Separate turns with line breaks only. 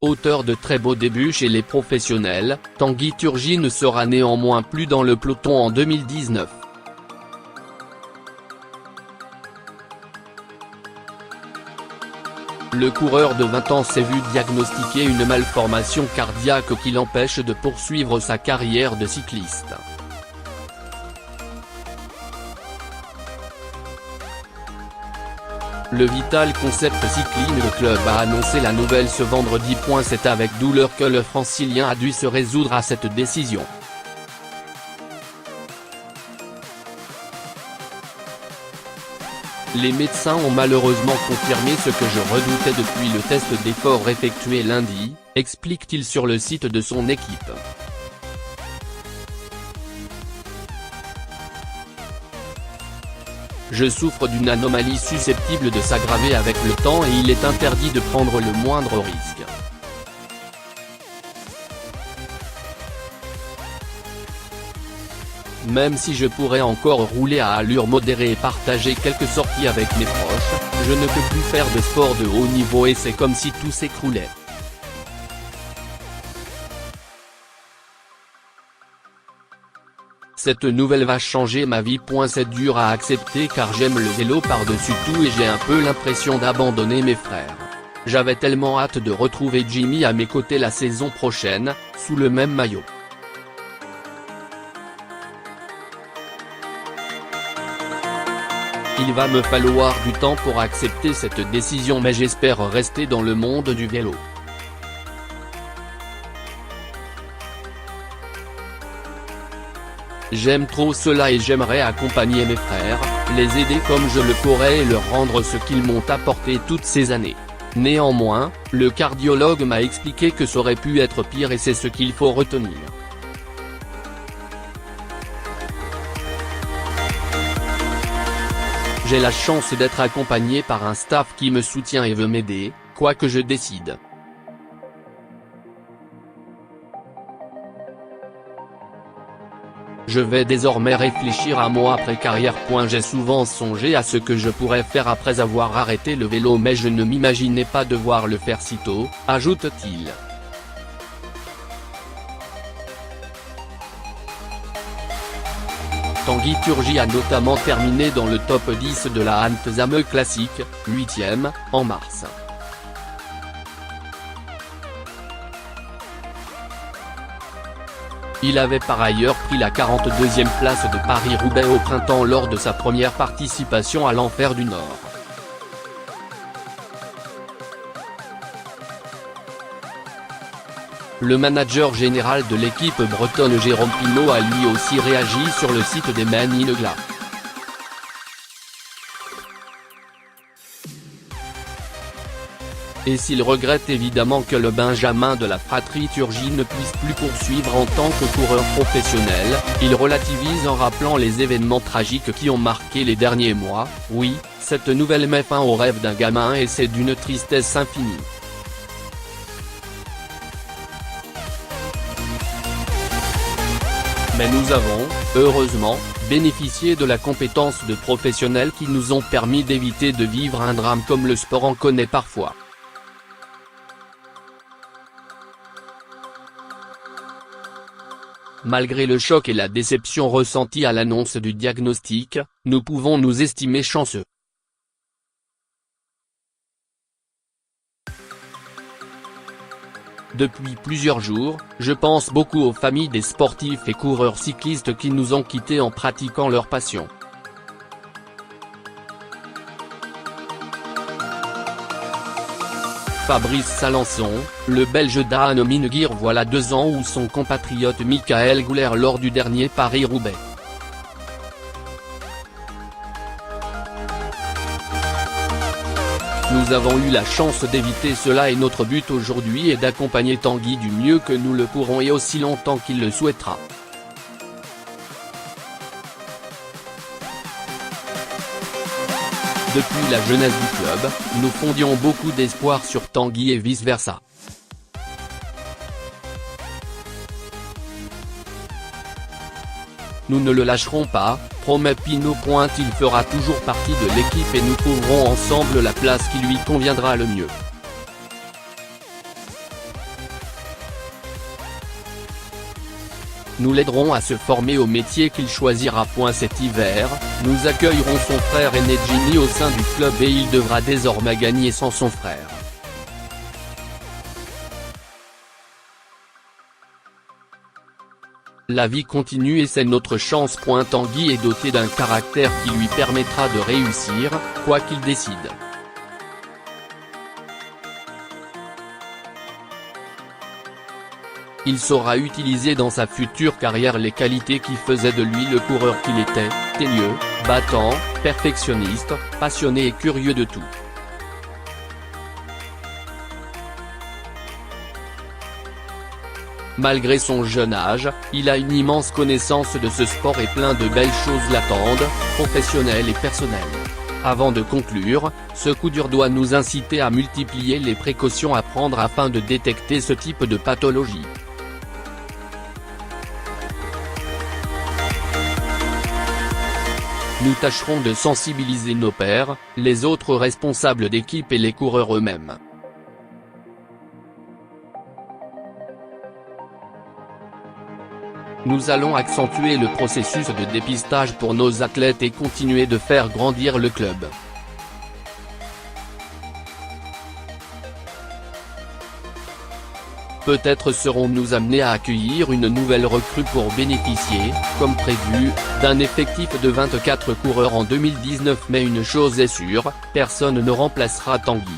Auteur de très beaux débuts chez les professionnels, Tanguy Turgi ne sera néanmoins plus dans le peloton en 2019. Le coureur de 20 ans s'est vu diagnostiquer une malformation cardiaque qui l'empêche de poursuivre sa carrière de cycliste. Le Vital Concept Cycling Club a annoncé la nouvelle ce vendredi. C'est avec douleur que le Francilien a dû se résoudre à cette décision. Les médecins ont malheureusement confirmé ce que je redoutais depuis le test d'effort effectué lundi, explique-t-il sur le site de son équipe. Je souffre d'une anomalie susceptible de s'aggraver avec le temps et il est interdit de prendre le moindre risque. Même si je pourrais encore rouler à allure modérée et partager quelques sorties avec mes proches, je ne peux plus faire de sport de haut niveau et c'est comme si tout s'écroulait. Cette nouvelle va changer ma vie. C'est dur à accepter car j'aime le vélo par-dessus tout et j'ai un peu l'impression d'abandonner mes frères. J'avais tellement hâte de retrouver Jimmy à mes côtés la saison prochaine, sous le même maillot. Il va me falloir du temps pour accepter cette décision mais j'espère rester dans le monde du vélo. J'aime trop cela et j'aimerais accompagner mes frères, les aider comme je le pourrais et leur rendre ce qu'ils m'ont apporté toutes ces années. Néanmoins, le cardiologue m'a expliqué que ça aurait pu être pire et c'est ce qu'il faut retenir. J'ai la chance d'être accompagné par un staff qui me soutient et veut m'aider, quoi que je décide. Je vais désormais réfléchir à moi après-carrière. J'ai souvent songé à ce que je pourrais faire après avoir arrêté le vélo mais je ne m'imaginais pas devoir le faire si tôt, ajoute-t-il. Tanguy Turgi a notamment terminé dans le top 10 de la Hansame Classic, 8e, en mars. Il avait par ailleurs pris la 42e place de Paris-Roubaix au printemps lors de sa première participation à l'Enfer du Nord. Le manager général de l'équipe bretonne Jérôme Pinault a lui aussi réagi sur le site des Men in Glass. Et s'il regrette évidemment que le Benjamin de la fratrie Turgi ne puisse plus poursuivre en tant que coureur professionnel, il relativise en rappelant les événements tragiques qui ont marqué les derniers mois. Oui, cette nouvelle met fin au rêve d'un gamin et c'est d'une tristesse infinie. Mais nous avons, heureusement, bénéficié de la compétence de professionnels qui nous ont permis d'éviter de vivre un drame comme le sport en connaît parfois. Malgré le choc et la déception ressentis à l'annonce du diagnostic, nous pouvons nous estimer chanceux. Depuis plusieurs jours, je pense beaucoup aux familles des sportifs et coureurs cyclistes qui nous ont quittés en pratiquant leur passion. Fabrice Salançon, le Belge Daan Minguir voilà 2 ans où son compatriote Michael Gouler lors du dernier Paris-Roubaix. Nous avons eu la chance d'éviter cela et notre but aujourd'hui est d'accompagner Tanguy du mieux que nous le pourrons et aussi longtemps qu'il le souhaitera. Depuis la jeunesse du club, nous fondions beaucoup d'espoir sur Tanguy et vice-versa. Nous ne le lâcherons pas, promet Pinault. Il fera toujours partie de l'équipe et nous trouverons ensemble la place qui lui conviendra le mieux. nous l'aiderons à se former au métier qu'il choisira. Cet hiver, nous accueillerons son frère aîné Jimmy au sein du club et il devra désormais gagner sans son frère. La vie continue et c'est notre chance. Tanguy est doté d'un caractère qui lui permettra de réussir, quoi qu'il décide. Il saura utiliser dans sa future carrière les qualités qui faisaient de lui le coureur qu'il était, teigneux, battant, perfectionniste, passionné et curieux de tout. Malgré son jeune âge, il a une immense connaissance de ce sport et plein de belles choses l'attendent, professionnelles et personnelles. Avant de conclure, ce coup dur doit nous inciter à multiplier les précautions à prendre afin de détecter ce type de pathologie. Nous tâcherons de sensibiliser nos pairs, les autres responsables d'équipe et les coureurs eux-mêmes. Nous allons accentuer le processus de dépistage pour nos athlètes et continuer de faire grandir le club. Peut-être serons-nous amenés à accueillir une nouvelle recrue pour bénéficier, comme prévu, d'un effectif de 24 coureurs en 2019, mais une chose est sûre, personne ne remplacera Tanguy.